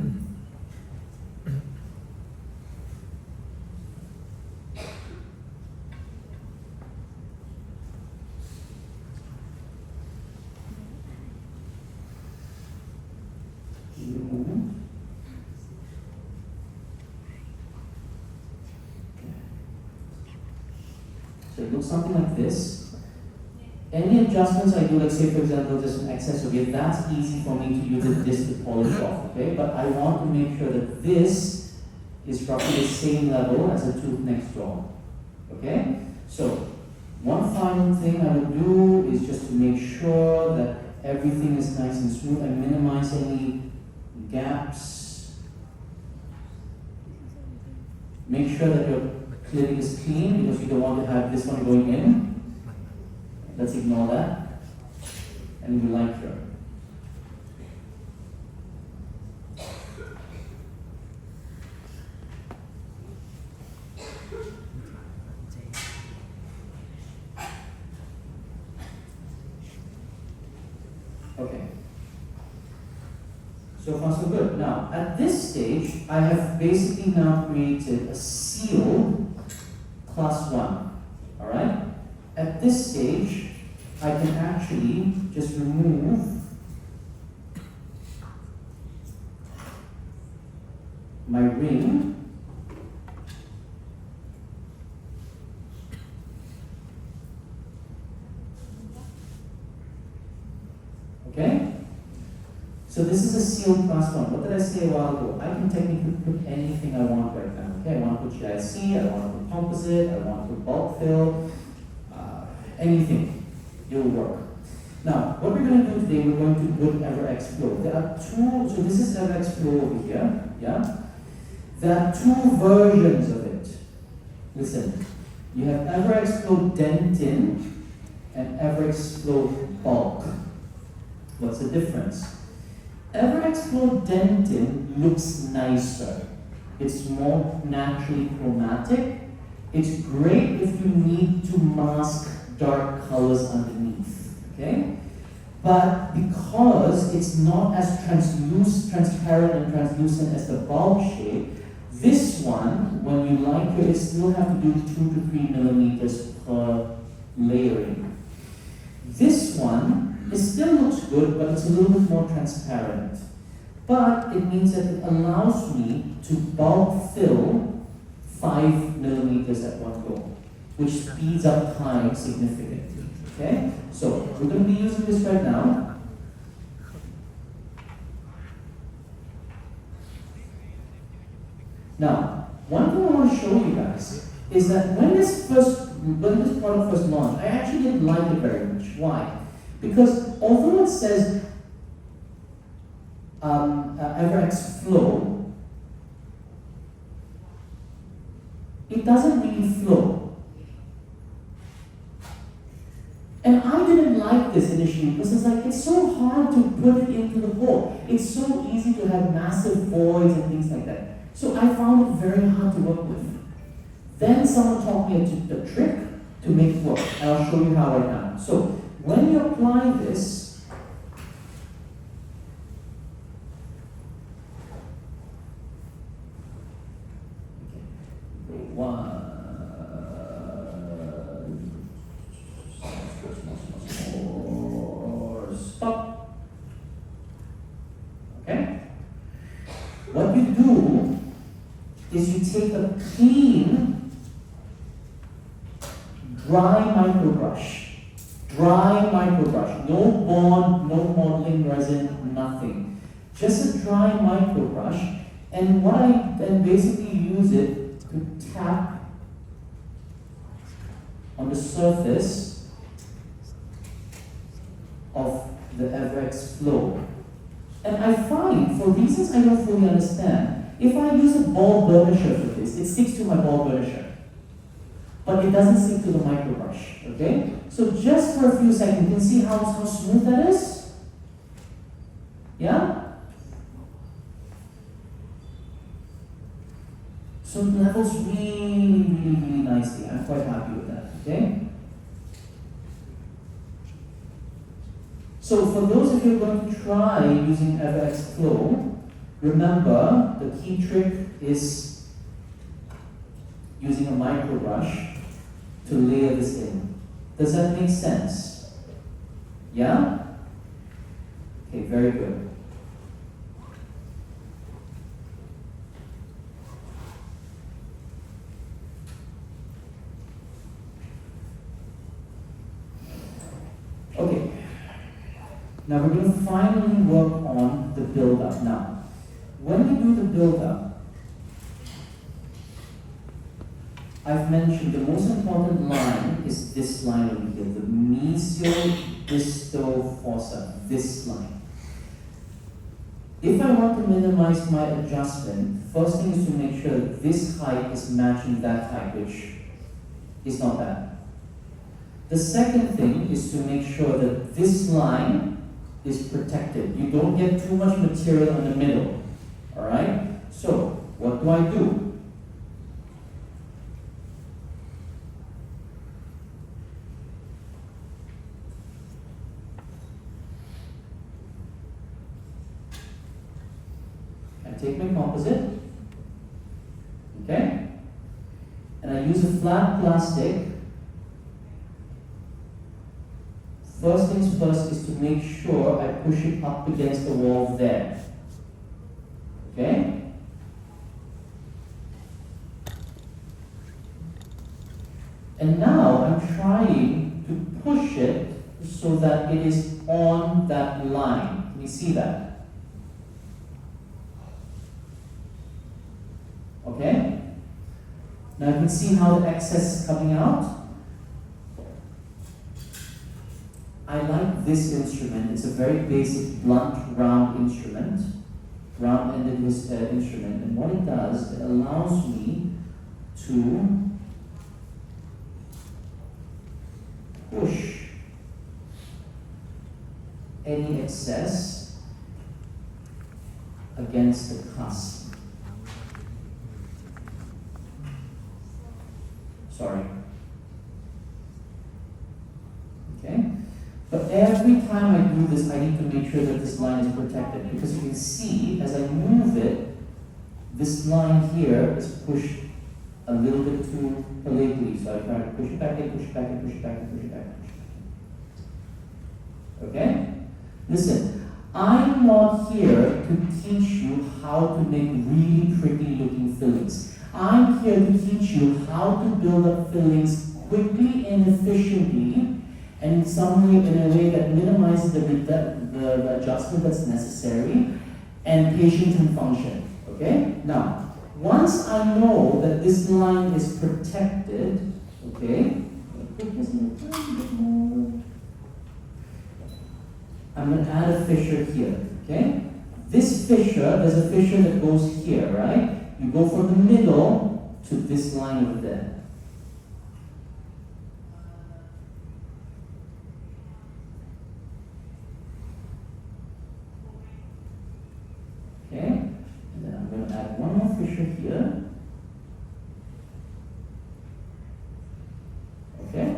S1: So it looks something like this. Any adjustments I do, like say for example, there's an excess of it, that's easy for me to use a disc to polish off, okay? But I want to make sure that this is roughly the same level as the tooth next door, okay? So, one final thing I would do is just to make sure that everything is nice and smooth. I minimize any gaps. Make sure that your clinic is clean because you don't want to have this one going in. Let's ignore that. And we like her. Okay. So far so good. Now, at this stage, I have basically now created a seal class 1. Alright? At this stage, I can actually just remove my ring. Okay? So this is a sealed class 1. What did I say a while ago? I can technically put anything I want right now. Okay, I want to put GIC, I want to put composite, I want to put bulk fill, anything. It will work. Now, what we're going to do today, we're going to put EverX Flow. There are two, so this is EverX Flow over here, yeah? There are two versions of it. Listen, you have EverX Flow Dentin and EverX Flow Bulk. What's the difference? EverX Flow Dentin looks nicer. It's more naturally chromatic. It's great if you need to mask dark colors underneath, okay? But because it's not as transparent and translucent as the bulk shade, this one, when you light it, you still have to do 2 to 3 millimeters per layering. This one, it still looks good, but it's a little bit more transparent. But it means that it allows me to bulk fill 5 millimeters at one go, which speeds up time significantly. Okay? So we're going to be using this right now. Now, one thing I want to show you guys is that when this product first launched, I actually didn't like it very much. Why? Because although it says EverX Flow, it doesn't really flow. And I didn't like this initially because it's so hard to put it into the hole. It's so easy to have massive voids and things like that. So I found it very hard to work with. Then someone taught me a trick to make it work, and I'll show you how right now. So when you apply this, stop. Okay? What you do is you take a clean, dry microbrush. No bond, no modeling resin, nothing. Just a dry microbrush, and what I then basically use it to tap on the surface of the EverX Flow. And I find, for reasons I don't fully understand, if I use a ball burnisher for this, it sticks to my ball burnisher. but it doesn't stick to the micro brush, okay? So just for a few seconds, you can see how smooth that is? Yeah? So it levels really nicely. I'm quite happy with that, okay? So for those of you who are going to try using EverX Flow, remember the key trick is using a micro brush to layer this in. Does that make sense? Yeah? Okay, very good. Okay, now we're going to finally work on the build-up. Now, when we do the build-up, I've mentioned the most important line is this line over here, the mesial-distal fossa, this line. If I want to minimize my adjustment, first thing is to make sure that this height is matching that height, which is not bad. The second thing is to make sure that this line is protected. You don't get too much material in the middle. Alright? So, what do? I take my composite, okay? And I use a flat plastic. First things first is to make sure I push it up against the wall there. Okay? And now I'm trying to push it so that it is on that line. Can you see that? Okay? Now you can see how the excess is coming out. I like this instrument. It's a very basic, blunt, round instrument, round-ended instrument. And what it does, it allows me to push any excess against the cusp. Sorry. Okay? But every time I do this, I need to make sure that this line is protected, because you can see as I move it, this line here is pushed a little bit too lately. So I try to push it back and push it back and push it back and push it back and push it back. Okay? Listen, I'm not here to teach you how to make really pretty looking fillings. I'm here to teach you how to build up fillings quickly and efficiently, and in some way, in a way that minimizes the adjustment that's necessary, and patience and function. Okay? Now, once I know that this line is protected, okay, put this in a tiny bit more. I'm going to add a fissure here. Okay? This fissure, there's a fissure that goes here, right? You go from the middle to this line over there. Okay, and then I'm going to add one more fissure here. Okay,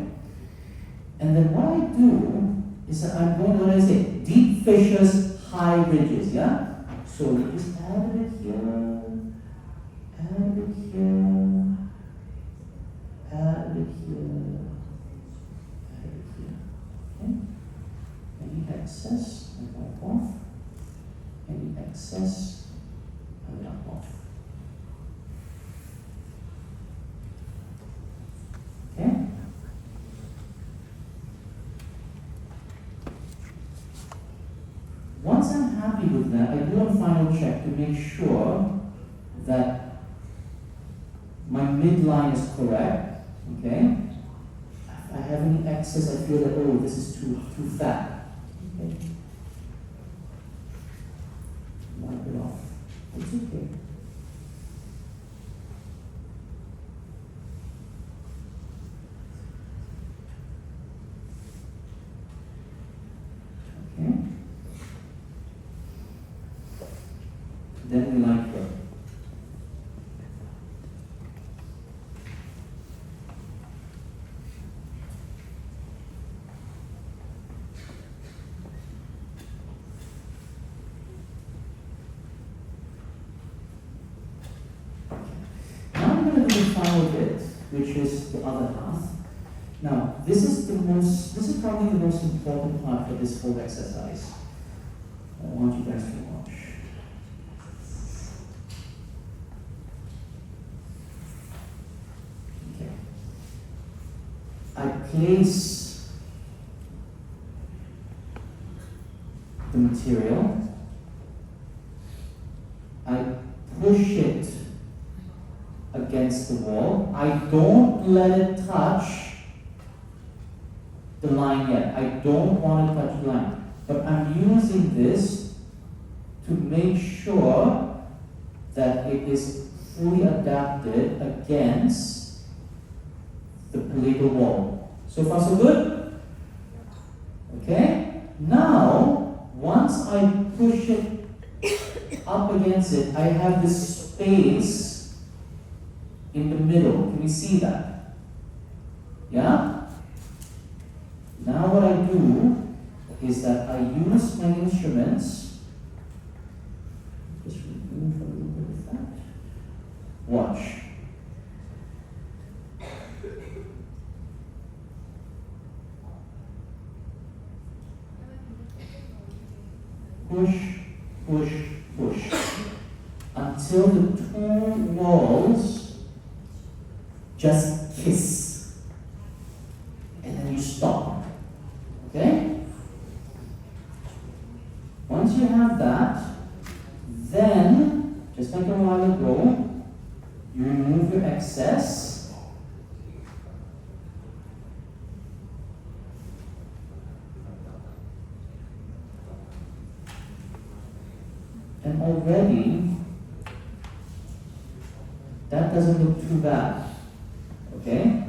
S1: and then what I do is that I'm going to, what I say, deep fissures, high ridges, yeah? So we just add a bit here, add a bit here, add a bit here, add a bit here. Okay, any excess, I wipe off. Any excess, I wipe off. Okay? Once I'm happy with that, I do a final check to make sure that my midline is correct. Okay? If I have any excess, I feel that, oh, this is too fat. Okay? Wipe it off. It's okay. side bit, which is the other half. Now, this is probably the most important part for this whole exercise. I want you guys to watch. Okay. I place the material. I push it against the wall. I don't let it touch the line yet. I don't want to touch the line. But I'm using this to make sure that it is fully adapted against the palatal wall. So far so good? Okay? Now, once I push it up against it, I have this space in the middle. Can you see that? Yeah? Now what I do is that I use my instruments. Just remove a little bit of that. Watch. Push, push, push. Until the two walls just kiss. And then you stop. Okay? Once you have that, then, just like a while ago, you remove your excess. And already, that doesn't look too bad. Okay?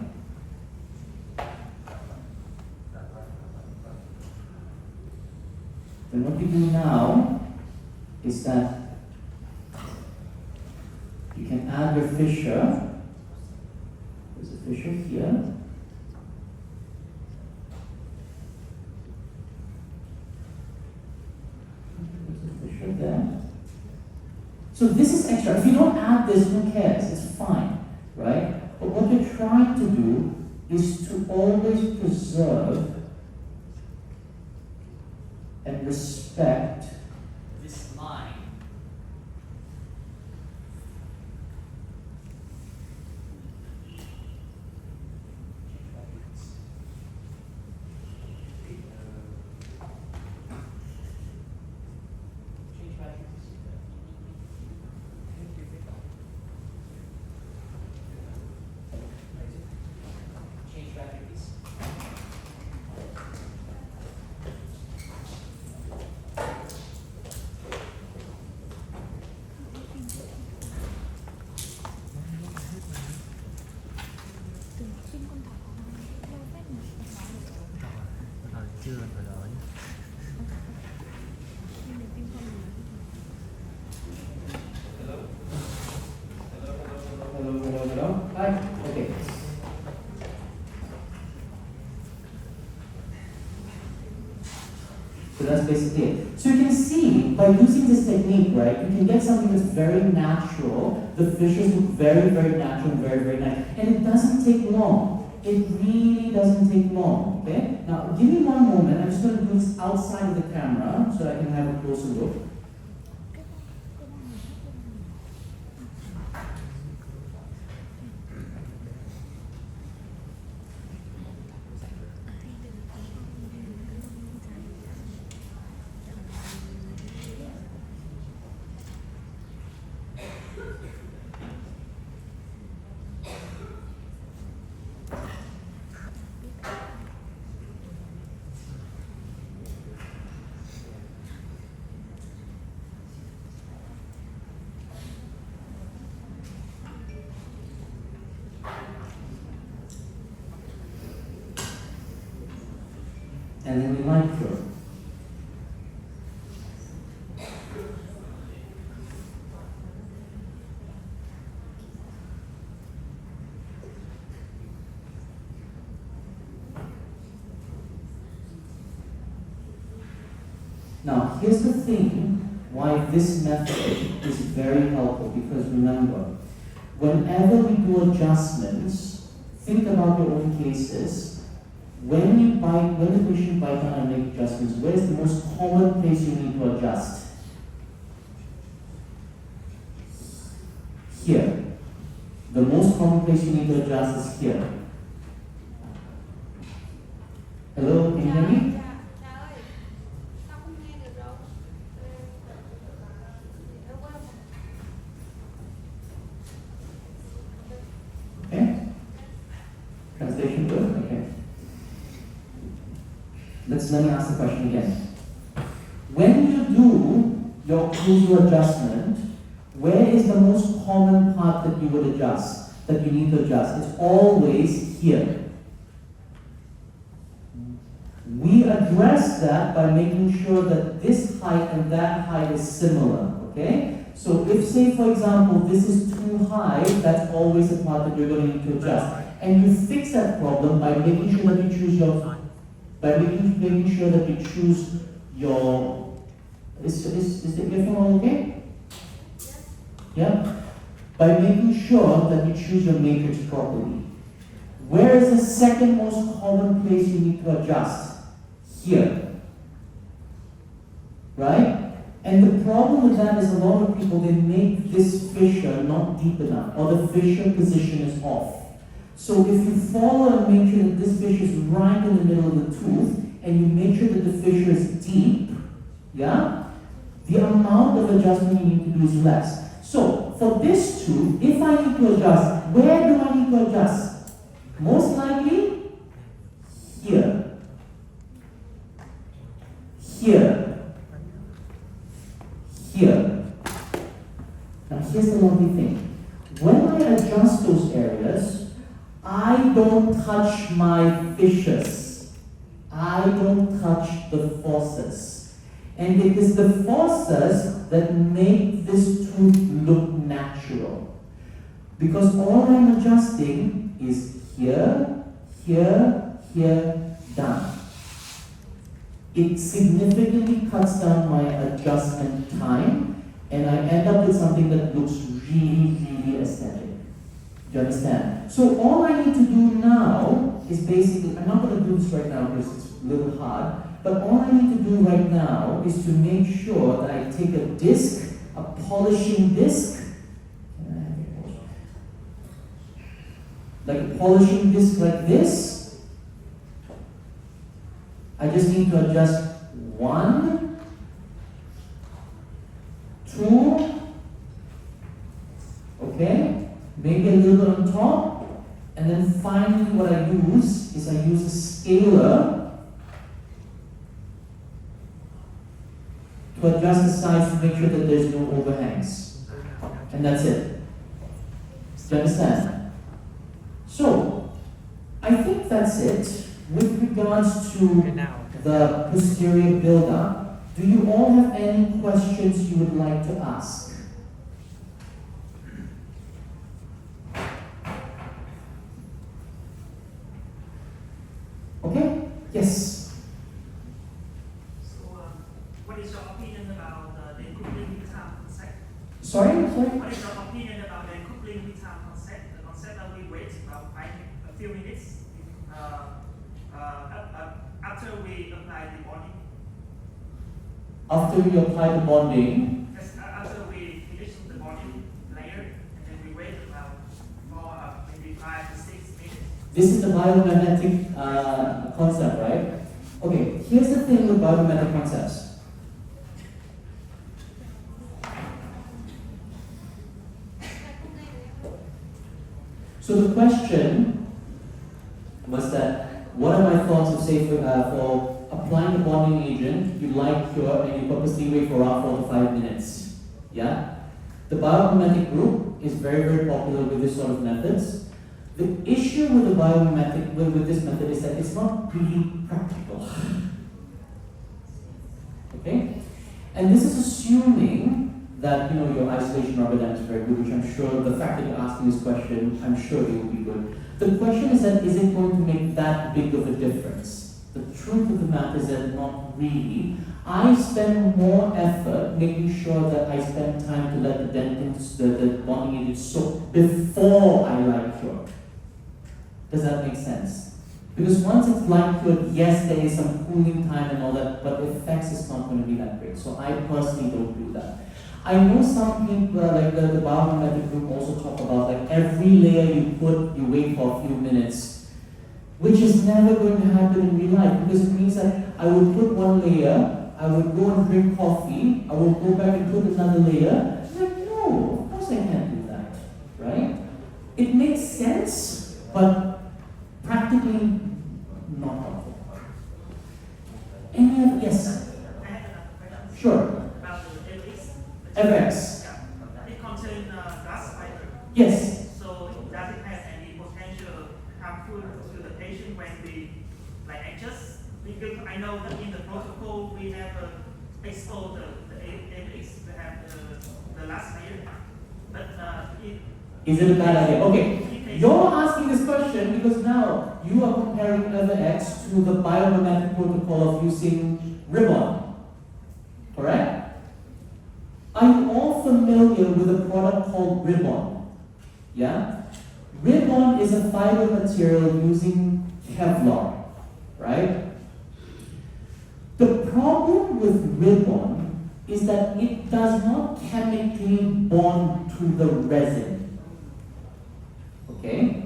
S1: Then what you do now is that you can add your fissure. There's a fissure here. There's a fissure there. So this is extra. If you don't add this, who cares? It's fine, right? But what you're trying to do is to always preserve and respect this line. Hello. Hi. Okay. So that's basically it. So you can see, by using this technique, right, you can get something that's very natural. The fissures look very, very natural and very, very nice. And it doesn't take long. It really doesn't take long, okay? Now, give me one moment. I'm just going to do this outside of the camera so I can have a closer look. And then we light cure. Now, here's the thing why this method is very helpful, because remember, whenever we do adjustments, think about your own cases. When the patient bite down and make adjustments, where is the most common place you need to adjust? Here. The most common place you need to adjust is here. Hello, can you hear me? Okay. Translation good? Okay. Let me ask the question again. When you do your occlusal adjustment, where is the most common part that you would adjust, that you need to adjust? It's always here. We address that by making sure that this height and that height is similar, okay? So if, say, for example, this is too high, that's always the part that you're going to need to adjust. And you fix that problem by making sure that you choose your, making sure that you choose your, is the earphone okay? Yeah? By making sure that you choose your matrix properly. Where is the second most common place you need to adjust? Here. Right? And the problem with that is a lot of people, they make this fissure not deep enough, or the fissure position is off. So if you follow and make sure that this fissure is right in the middle of the tooth, and you make sure that the fissure is deep, yeah, the amount of adjustment you need to do is less. So for this tooth, if I need to adjust, where do I need to adjust? Most likely, here. Here. Here. Now here's the lovely thing. When I adjust those areas, I don't touch my fissures. I don't touch the forces. And it is the forces that make this tooth look natural. Because all I'm adjusting is here, here, here, done. It significantly cuts down my adjustment time, and I end up with something that looks really, really aesthetic. Do you understand? So all I need to do now is basically, I'm not going to do this right now because it's a little hard, but all I need to do right now is to make sure that I take a disc, a polishing disc, like a polishing disc like this. I just need to adjust 1, 2, okay, maybe a little bit on top, and then finally what I use is I use a scaler to adjust the sides to make sure that there's no overhangs. And that's it. Do you understand? So, I think that's it. With regards to the posterior build-up, do you all have any questions you would like to ask? Okay? Yes?
S2: So, what is your opinion about the coupling time concept?
S1: Sorry?
S2: What is your opinion about the coupling time concept? The concept that we wait about a few minutes after we apply the bonding.
S1: After we apply the bonding?
S2: Yes, after we finish the bonding layer, and then we wait about for maybe 5 to 6 minutes.
S1: This is the biomimetic concept, right? Okay, here's the thing with biomimetic concepts. So the question was that, what are my thoughts of, say, for applying a bonding agent, you light cure and you purposely wait for around 4 to 5 minutes? Yeah? The biomimetic group is very, very popular with this sort of methods. The issue with the biomimetic, with this method, is that it's not really practical. Okay? And this is assuming that, you know, your isolation rubber dam is very good, which I'm sure, the fact that you're asking this question, I'm sure it will be good. The question is that, is it going to make that big of a difference? The truth of the matter is that not really. I spend more effort making sure that I spend time to let the dentist, the bonding agent soak before I light cure. Does that make sense? Because once it's light cured, yes, there is some cooling time and all that, but the effects is not going to be that great. So I personally don't do that. I know some people, like the biomimetic group, also talk about like every layer you put, you wait for a few minutes, which is never going to happen in real life, because it means that I would put one layer, I would go and drink coffee, I would go back and put another layer. Like, no, of course I can't do that, right? It makes sense, but practically not helpful. Any other? Yes?
S2: I have another question.
S1: Sure.
S2: About the FX.
S1: FX.
S2: Yeah. It contains glass fiber.
S1: Yes.
S2: So does it have any potential harmful to the patient when we like adjust? Because I know that in the protocol we have exposed the FX to have the last layer. But
S1: Is it a bad idea? Okay. You're asking this question because now you are comparing X to the biomimetic protocol of using ribbon. Correct? Are you all familiar with a product called ribbon? Yeah? Ribbon is a fiber material using Kevlar, right? The problem with ribbon is that it does not chemically bond to the resin. Okay?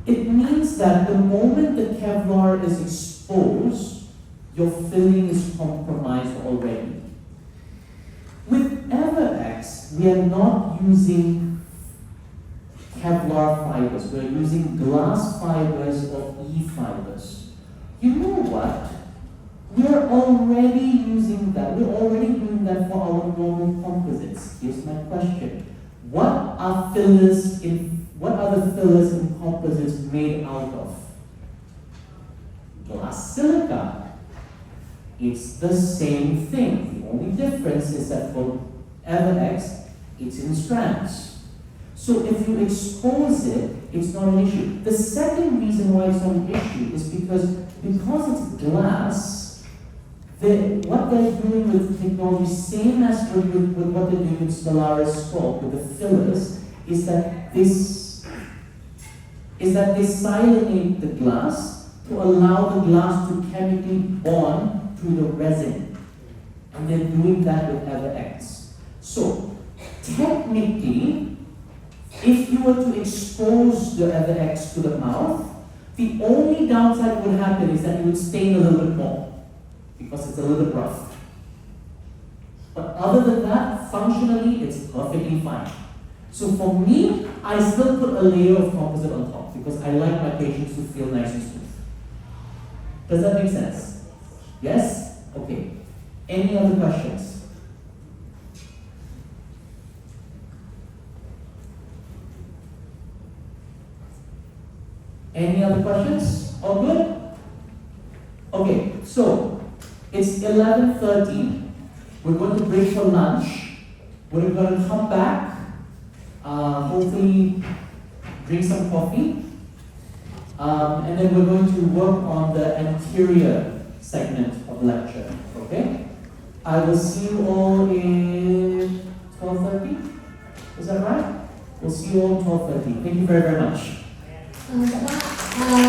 S1: It means that the moment the Kevlar is exposed, your filling is compromised already. With X, we are not using Kevlar fibers, we are using glass fibers or E-fibers. You know what? We are already using that. We're already doing that for our normal composites. Here's my question. What are the fillers in composites made out of? Glass silica. It's the same thing. The only difference is that for X, it's in strands. So if you expose it, it's not an issue. The second reason why it's not an issue is because it's glass, what they're doing with technology, same as with what they're doing with Stellaris Sculpt, with the fillers, is that they cyanate the glass to allow the glass to chemically bond to the resin. And they're doing that with X. So, technically, if you were to expose the X to the mouth, the only downside that would happen is that you would stain a little bit more, because it's a little bit rough. But other than that, functionally, it's perfectly fine. So for me, I still put a layer of composite on top because I like my patients to feel nice and smooth. Does that make sense? Yes? Okay. Any other questions? Any other questions? All good? Okay, so it's 11:30. We're going to break for lunch. We're going to come back, hopefully drink some coffee, and then we're going to work on the anterior segment of the lecture. Okay? I will see you all in 12:30. Is that right? We'll see you all in 12:30. Thank you very, very much.
S3: Dạ vâng.